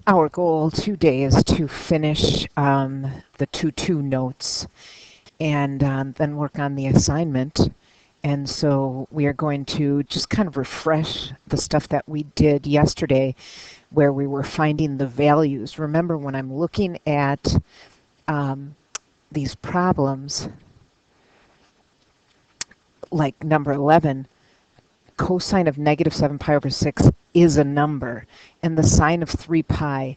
Our goal today is to finish the 2-2 notes and then work on the assignment. And so we are going to just kind of refresh the stuff that we did yesterday where we were finding the values. Remember, when I'm looking at um, these problems, like number 11, cosine of negative 7 pi over 6 is a number, and the sine of 3 pi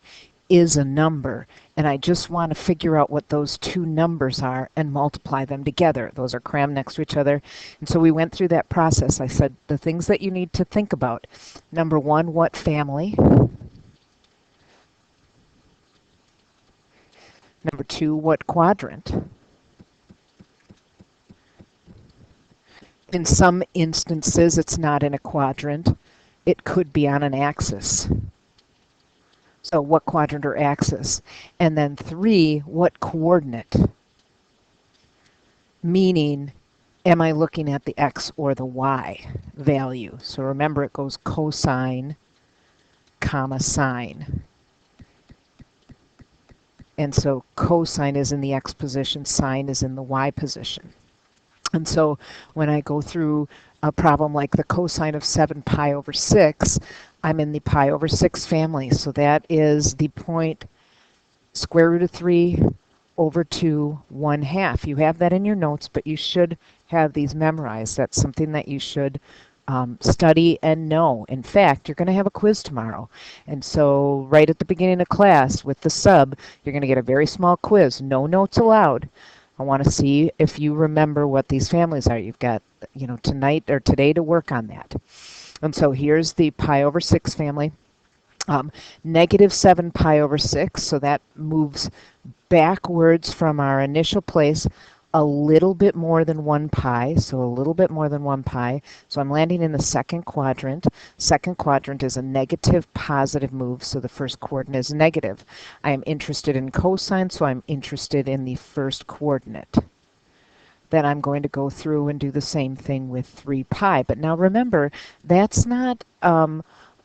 is a number, and I just want to figure out what those two numbers are and multiply them together. Those are crammed next to each other. And so we went through that process. I said the things that you need to think about. Number one, what family? Number two, what quadrant? In some instances, it's not in a quadrant. It could be on an axis. So what quadrant or axis? And then three, what coordinate? Meaning, am I looking at the x or the y value? So remember, it goes cosine, comma, sine. And so cosine is in the x position, sine is in the y position. And so when I go through a problem like the cosine of 7 pi over 6, I'm in the pi over 6 family. So that is the point square root of 3 over 2, 1/2. You have that in your notes, but you should have these memorized. That's something that you should study and know. In fact, you're going to have a quiz tomorrow. And so right at the beginning of class with the sub, you're going to get a very small quiz. No notes allowed. I want to see if you remember what these families are. You've got, tonight or today to work on that. And so here's the pi over 6 family. Negative 7 pi over 6, so that moves backwards from our initial place a little bit more than 1 pi, so a little bit more than 1 pi. So I'm landing in the second quadrant. Second quadrant is a negative positive move, so the first coordinate is negative. I am interested in cosine, so I'm interested in the first coordinate. Then I'm going to go through and do the same thing with 3 pi. But now remember, that's not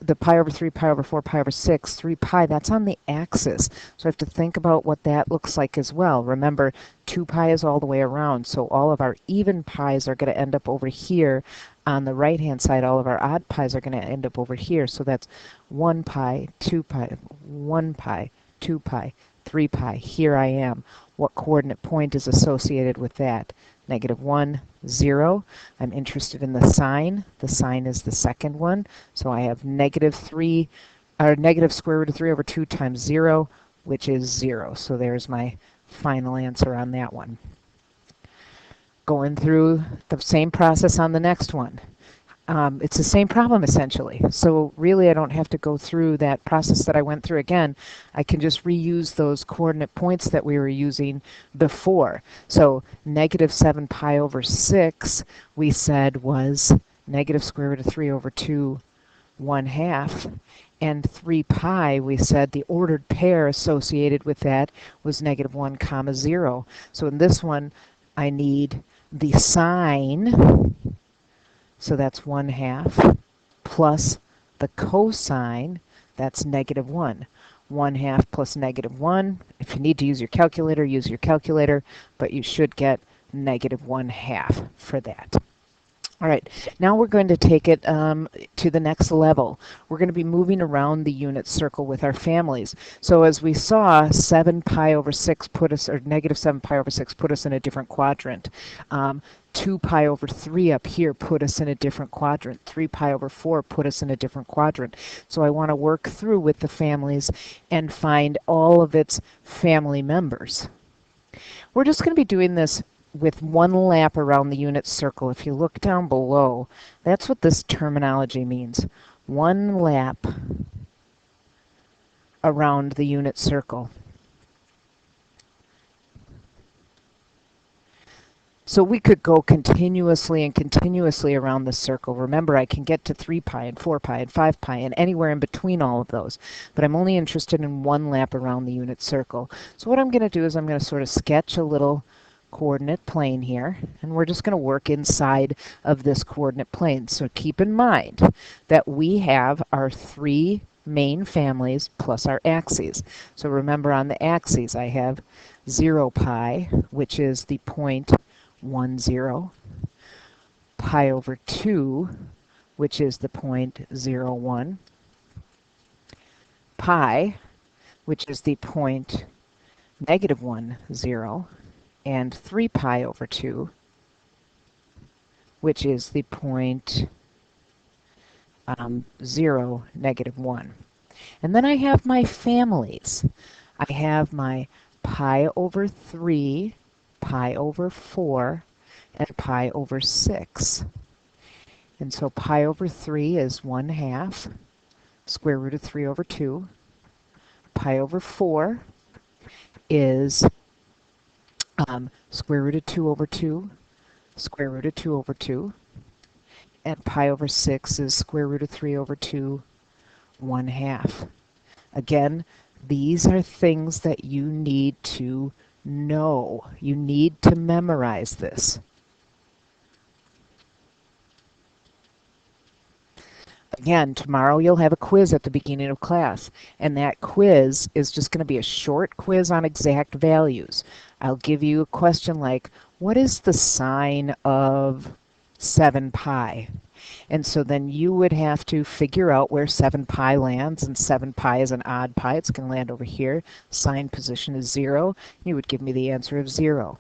the pi over 3, pi over 4, pi over 6, 3 pi, that's on the axis. So I have to think about what that looks like as well. Remember, 2 pi is all the way around, so all of our even pi's are going to end up over here on the right-hand side. All of our odd pi's are going to end up over here. So that's 1 pi, 2 pi, 1 pi, 2 pi, 3 pi. Here I am. What coordinate point is associated with that? Negative 1, 0. I'm interested in the sine. The sine is the second one. So I have negative square root of 3 over 2 times 0, which is 0. So there's my final answer on that one. Going through the same process on the next one. It's the same problem essentially. So really I don't have to go through that process that I went through again. I can just reuse those coordinate points that we were using before. So negative 7 pi over 6 we said was negative square root of 3 over 2, 1/2. And 3 pi, we said the ordered pair associated with that was negative 1 comma 0. So in this one I need the sine. So that's 1/2 plus the cosine, that's negative 1. 1/2 plus negative 1. If you need to use your calculator, but you should get negative 1/2 for that. All right, now we're going to take it to the next level. We're going to be moving around the unit circle with our families. So as we saw, 7 pi over 6 put us, or negative 7 pi over 6 put us in a different quadrant. 2 pi over 3 up here put us in a different quadrant. 3 pi over 4 put us in a different quadrant. So I want to work through with the families and find all of its family members. We're just going to be doing this with one lap around the unit circle. If you look down below, that's what this terminology means. One lap around the unit circle. So we could go continuously and continuously around the circle. Remember, I can get to 3 pi and 4 pi and 5 pi and anywhere in between all of those. But I'm only interested in one lap around the unit circle. So what I'm going to do is I'm going to sort of sketch a little coordinate plane here, and we're just going to work inside of this coordinate plane. So keep in mind that we have our 3 main families plus our axes. So remember, on the axes I have 0 pi, which is the 0.10, pi over 2, which is the 0.01, pi, which is the -1, and 3 pi over 2, which is the 0, -1. And then I have my families. I have my pi over 3, pi over 4, and pi over 6. And so pi over 3 is 1/2 square root of 3 over 2. Pi over 4 is square root of 2 over 2, square root of 2 over 2. And pi over 6 is square root of 3 over 2, 1/2. Again, these are things that you need to know. You need to memorize this. Again, tomorrow you'll have a quiz at the beginning of class, and that quiz is just going to be a short quiz on exact values. I'll give you a question like, what is the sine of 7 pi? And so then you would have to figure out where 7 pi lands, and 7 pi is an odd pi. It's going to land over here. Sine position is 0. You would give me the answer of 0.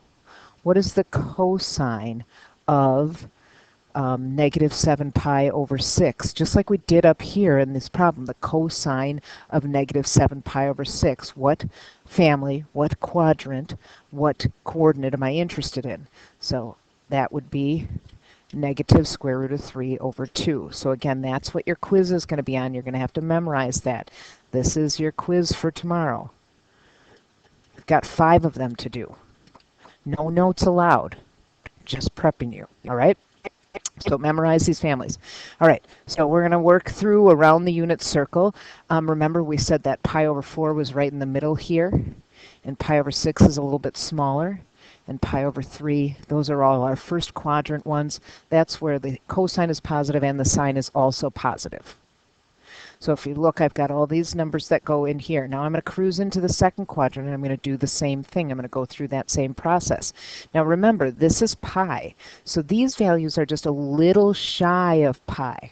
What is the cosine of -7 pi over 6? Just like we did up here in this problem, the cosine of -7 pi over 6. What family, what quadrant, what coordinate am I interested in? So that would be negative square root of 3 over 2. So again, that's what your quiz is going to be on. You're going to have to memorize that. This is your quiz for tomorrow. You've got 5 of them to do. No notes allowed. Just prepping you. All right? So memorize these families. All right, so we're going to work through around the unit circle. Remember, we said that pi over 4 was right in the middle here, and pi over 6 is a little bit smaller, and pi over 3, those are all our first quadrant ones. That's where the cosine is positive and the sine is also positive. So if you look, I've got all these numbers that go in here. Now I'm going to cruise into the second quadrant, and I'm going to do the same thing. I'm going to go through that same process. Now remember, this is pi, so these values are just a little shy of pi.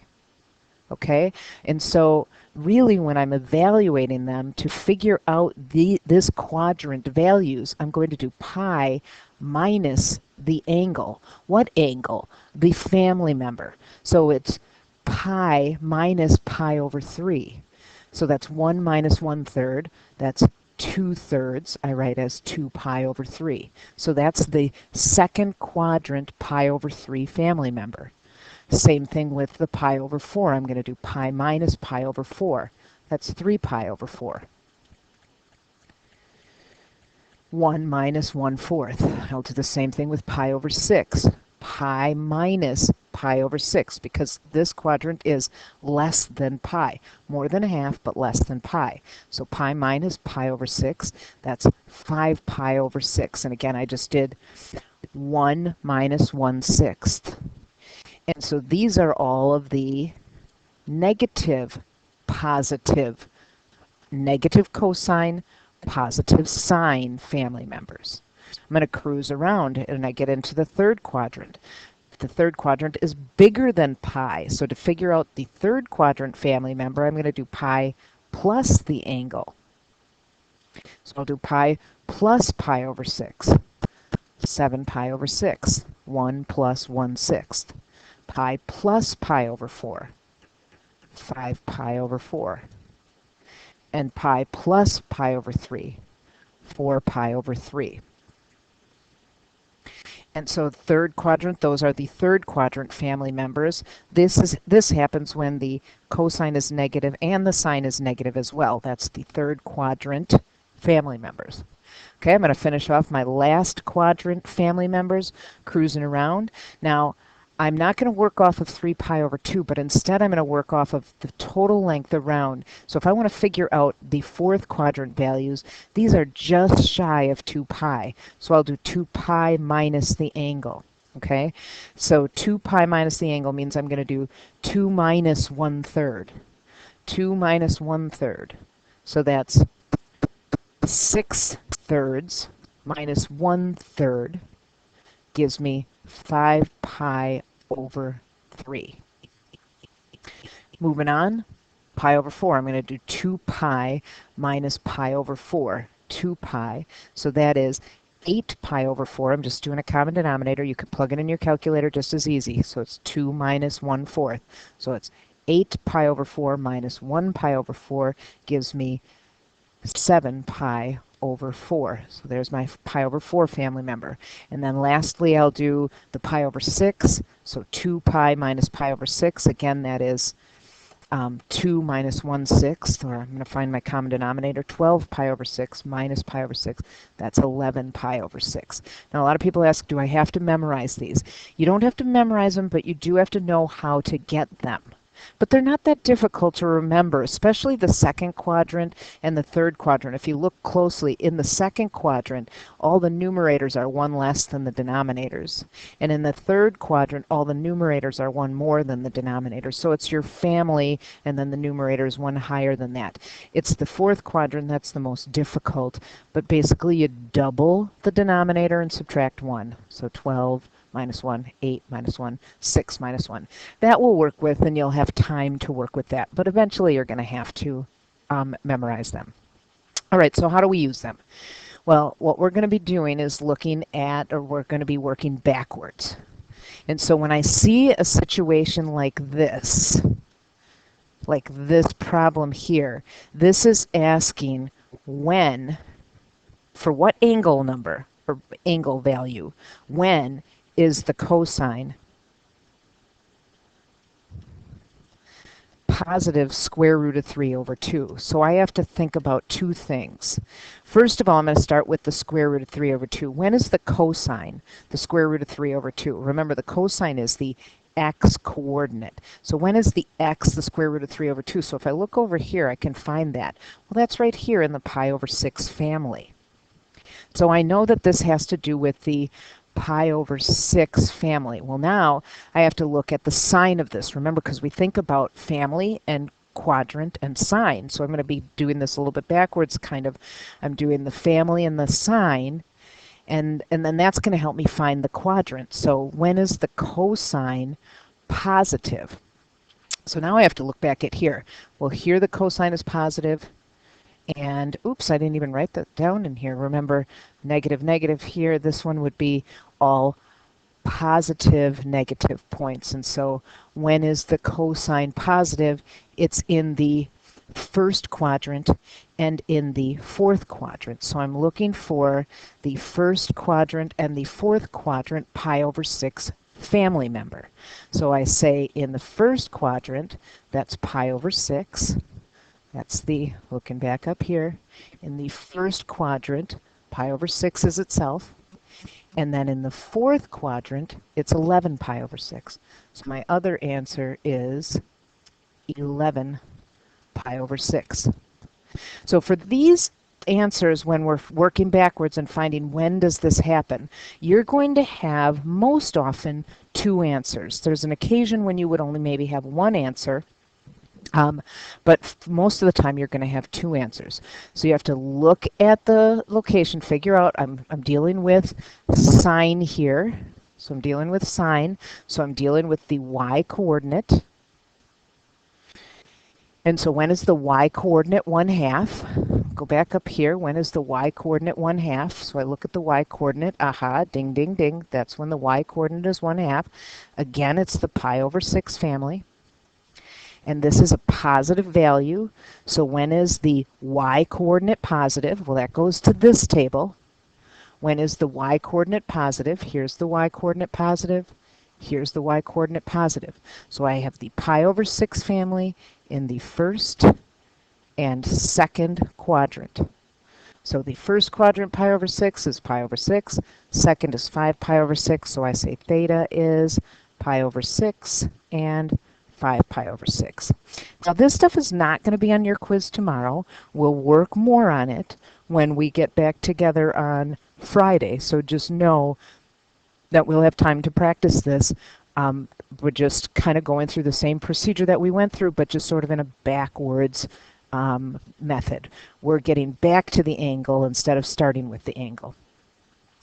Okay? And so really, when I'm evaluating them to figure out this quadrant values, I'm going to do pi minus the angle. What angle? The family member. So it's pi minus pi over 3. So that's 1 minus 1/3. That's 2/3. I write as 2 pi over 3. So that's the second quadrant pi over 3 family member. Same thing with the pi over 4. I'm going to do pi minus pi over 4. That's 3 pi over 4. 1 minus 1/4. I'll do the same thing with pi over 6. Pi minus pi over 6, because this quadrant is less than pi. More than a half, but less than pi. So pi minus pi over 6, that's 5 pi over 6. And again, I just did 1 minus 1/6. And so these are all of the negative, positive, negative cosine, positive sine family members. I'm going to cruise around and I get into the third quadrant. The third quadrant is bigger than pi. So to figure out the third quadrant family member, I'm going to do pi plus the angle. So I'll do pi plus pi over 6. 7 pi over 6. 1 plus 1/6. Pi plus pi over 4. 5 pi over 4. And pi plus pi over 3. 4 pi over 3. And so third quadrant, those are the third quadrant family members. This happens when the cosine is negative and the sine is negative as well. That's the third quadrant family members. Okay, I'm going to finish off my last quadrant family members, cruising around. Now, I'm not going to work off of 3 pi over 2, but instead I'm going to work off of the total length around. So if I want to figure out the fourth quadrant values, these are just shy of 2 pi. So I'll do 2 pi minus the angle. Okay, so 2 pi minus the angle means I'm going to do 2 minus 1/3. 2 minus 1/3. So that's 6/3 minus 1/3 gives me 5 pi over 3. Moving on, pi over 4. I'm going to do 2 pi minus pi over 4. 2 pi. So that is 8 pi over 4. I'm just doing a common denominator. You could plug it in your calculator just as easy. So it's 2 minus 1/4. So it's 8 pi over 4 minus 1 pi over 4 gives me 7 pi over 4. So there's my pi over 4 family member. And then lastly, I'll do the pi over 6. So 2 pi minus pi over 6. Again, that is 2 minus 1/6, or I'm going to find my common denominator, 12 pi over 6 minus pi over 6. That's 11 pi over 6. Now, a lot of people ask, do I have to memorize these? You don't have to memorize them, but you do have to know how to get them. But they're not that difficult to remember, especially the second quadrant and the third quadrant. If you look closely, in the second quadrant, all the numerators are 1 less than the denominators. And in the third quadrant, all the numerators are 1 more than the denominators. So it's your family, and then the numerator is 1 higher than that. It's the fourth quadrant that's the most difficult, but basically you double the denominator and subtract 1. So 12 minus 1, 8 minus 1, 6 minus 1. That will work with, and you'll have time to work with that. But eventually you're going to have to memorize them. All right, so how do we use them? Well, what we're going to be doing is looking at, or we're going to be working backwards. And so when I see a situation like this problem here, this is asking when, for what angle number, or angle value, when is the cosine positive square root of 3 over 2. So I have to think about two things. First of all, I'm going to start with the square root of 3 over 2. When is the cosine the square root of 3 over 2? Remember, the cosine is the x coordinate. So when is the x the square root of 3 over 2? So if I look over here, I can find that. Well, that's right here in the pi over 6 family. So I know that this has to do with the pi over 6 family. Well, now I have to look at the sign of this. Remember, because we think about family and quadrant and sine. So I'm going to be doing this a little bit backwards, kind of. I'm doing the family and the sine, and then that's going to help me find the quadrant. So when is the cosine positive? So now I have to look back at here. Well, here the cosine is positive. And oops, I didn't even write that down in here. Remember, negative, negative here. This one would be all positive, negative points. And so when is the cosine positive? It's in the first quadrant and in the fourth quadrant. So I'm looking for the first quadrant and the fourth quadrant pi over 6 family member. So I say in the first quadrant, that's pi over 6. That's the, looking back up here, in the first quadrant, pi over 6 is itself. And then in the fourth quadrant, it's 11 pi over 6. So my other answer is 11 pi over 6. So for these answers, when we're working backwards and finding when does this happen, you're going to have most often 2 answers. There's an occasion when you would only maybe have 1 answer. But most of the time you're going to have 2 answers. So you have to look at the location, figure out, I'm dealing with sine here. So I'm dealing with sine. So I'm dealing with the y coordinate. And so when is the y coordinate 1/2? Go back up here. When is the y coordinate 1/2? So I look at the y coordinate. Aha, ding, ding, ding. That's when the y coordinate is 1/2. Again, it's the pi over 6 family. And this is a positive value. So when is the y coordinate positive? Well, that goes to this table. When is the y coordinate positive? Here's the y coordinate positive. Here's the y coordinate positive. So I have the pi over 6 family in the first and second quadrant. So the first quadrant pi over 6 is pi over 6. Second is 5 pi over 6. So I say theta is pi over 6 and 5 pi over 6. Now this stuff is not going to be on your quiz tomorrow. We'll work more on it when we get back together on Friday. So just know that we'll have time to practice this. We're just kind of going through the same procedure that we went through, but just sort of in a backwards method. We're getting back to the angle instead of starting with the angle.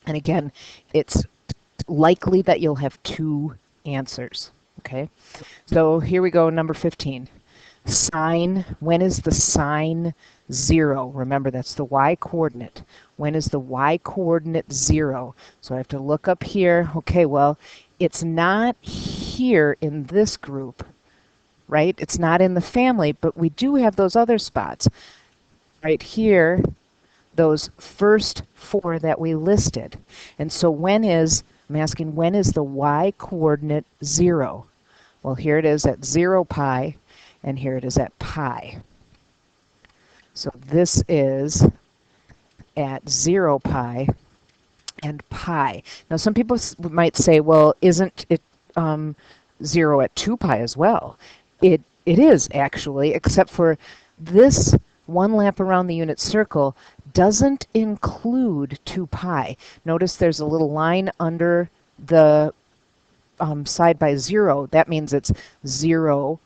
And again, it's likely that you'll have two answers. Okay, so here we go, number 15. Sine, when is the sine 0? Remember, that's the y-coordinate. When is the y-coordinate 0? So I have to look up here. Okay, well, it's not here in this group, right? It's not in the family, but we do have those other spots. Right here, those first four that we listed. And so I'm asking, when is the y-coordinate 0? Well, here it is at 0 pi, and here it is at pi. So this is at 0 pi and pi. Now, some people might say, well, isn't it 0 at 2 pi as well? It is, actually, except for this one lap around the unit circle doesn't include 2 pi. Notice there's a little line under the side by 0. That means it's 0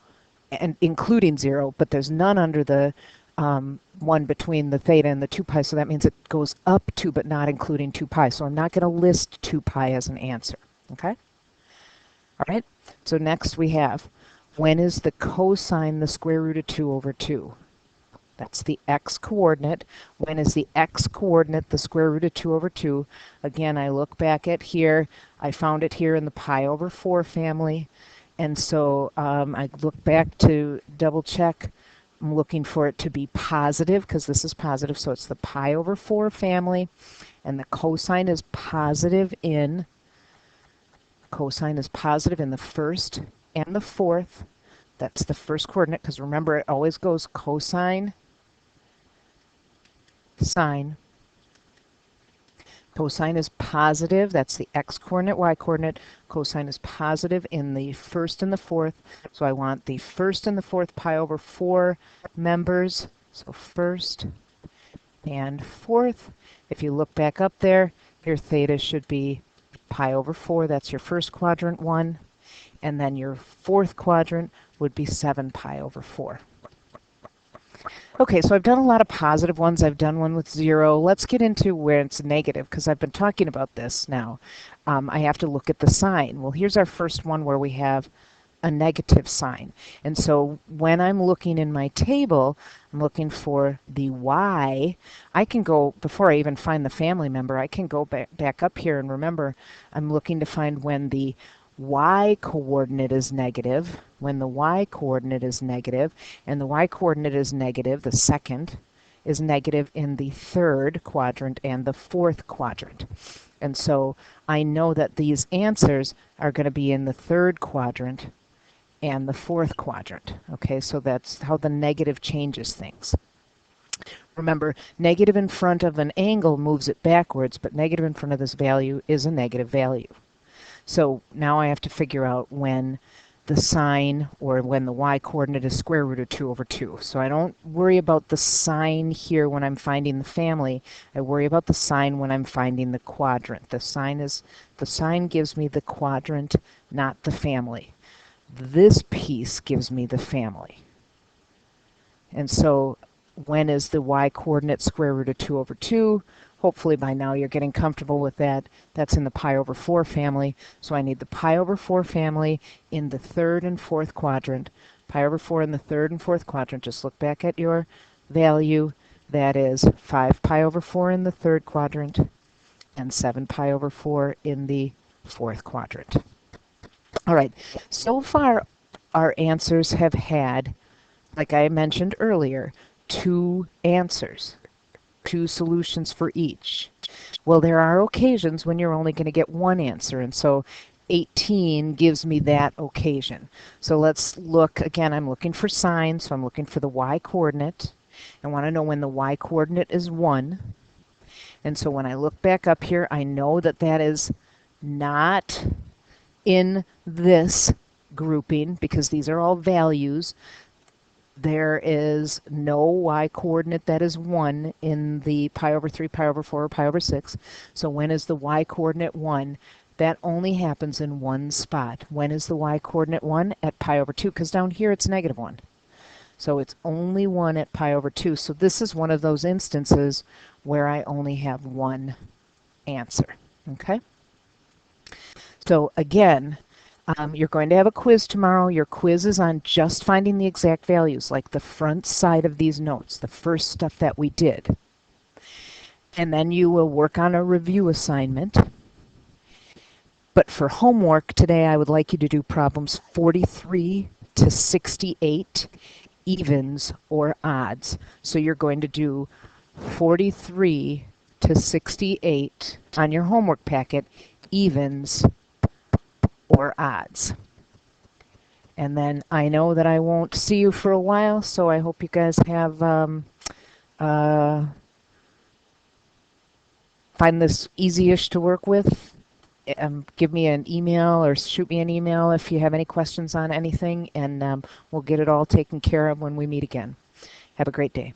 and including 0, but there's none under the one between the theta and the 2 pi, so that means it goes up to but not including 2 pi. So I'm not going to list 2 pi as an answer. Okay? All right? So next we have, when is the cosine the square root of 2 over 2? That's the x-coordinate. When is the x-coordinate the square root of 2 over 2? Again, I look back at here. I found it here in the pi over 4 family. And so I look back to double check. I'm looking for it to be positive because this is positive. So it's the pi over 4 family. And the cosine is positive in the first and the fourth. That's the first coordinate because remember it always goes cosine, sine. Cosine is positive. That's the x-coordinate, y-coordinate. Cosine is positive in the first and the fourth. So I want the first and the fourth pi over 4 members. So first and fourth. If you look back up there, your theta should be pi over 4. That's your first quadrant one. And then your fourth quadrant would be 7 pi over 4. Okay, so I've done a lot of positive ones. I've done one with 0. Let's get into where it's negative, because I've been talking about this now. I have to look at the sign. Well, here's our first one where we have a negative sign. And so when I'm looking in my table, I'm looking for the y. I can go, before I even find the family member, I can go back up here and remember, I'm looking to find when the y-coordinate is negative, when the y-coordinate is negative, and the y-coordinate is negative, the second is negative in the third quadrant and the fourth quadrant. And so I know that these answers are going to be in the third quadrant and the fourth quadrant. Okay, so that's how the negative changes things. Remember, negative in front of an angle moves it backwards, but negative in front of this value is a negative value. So now I have to figure out when the sine or when the y-coordinate is square root of 2 over 2. So I don't worry about the sine here when I'm finding the family. I worry about the sine when I'm finding the quadrant. The sine gives me the quadrant, not the family. This piece gives me the family. And so when is the y-coordinate square root of 2 over 2? Hopefully by now you're getting comfortable with that. That's in the pi over 4 family. So I need the pi over 4 family in the third and fourth quadrant. Pi over 4 in the third and fourth quadrant. Just look back at your value. That is 5 pi over 4 in the third quadrant and 7 pi over 4 in the fourth quadrant. All right, so far our answers have had, like I mentioned earlier, 2 answers. 2 solutions for each. Well, there are occasions when you're only going to get 1 answer, and so 18 gives me that occasion. So let's look again. I'm looking for sine, so I'm looking for the y-coordinate. I want to know when the y-coordinate is 1. And so when I look back up here, I know that that is not in this grouping because these are all values. There is no y-coordinate that is 1 in the pi over 3, pi over 4, or pi over 6. So when is the y-coordinate 1? That only happens in one spot. When is the y-coordinate 1? At pi over 2, because down here it's negative 1. So it's only 1 at pi over 2. So this is one of those instances where I only have one answer. Okay? So again, you're going to have a quiz tomorrow. Your quiz is on just finding the exact values, like the front side of these notes, the first stuff that we did. And then you will work on a review assignment. But for homework today, I would like you to do problems 43 to 68, evens or odds. So you're going to do 43 to 68 on your homework packet, evens or odds. And then I know that I won't see you for a while, so I hope you guys have find this easy-ish to work with. Give me an email or shoot me an email if you have any questions on anything, and we'll get it all taken care of when we meet again. Have a great day.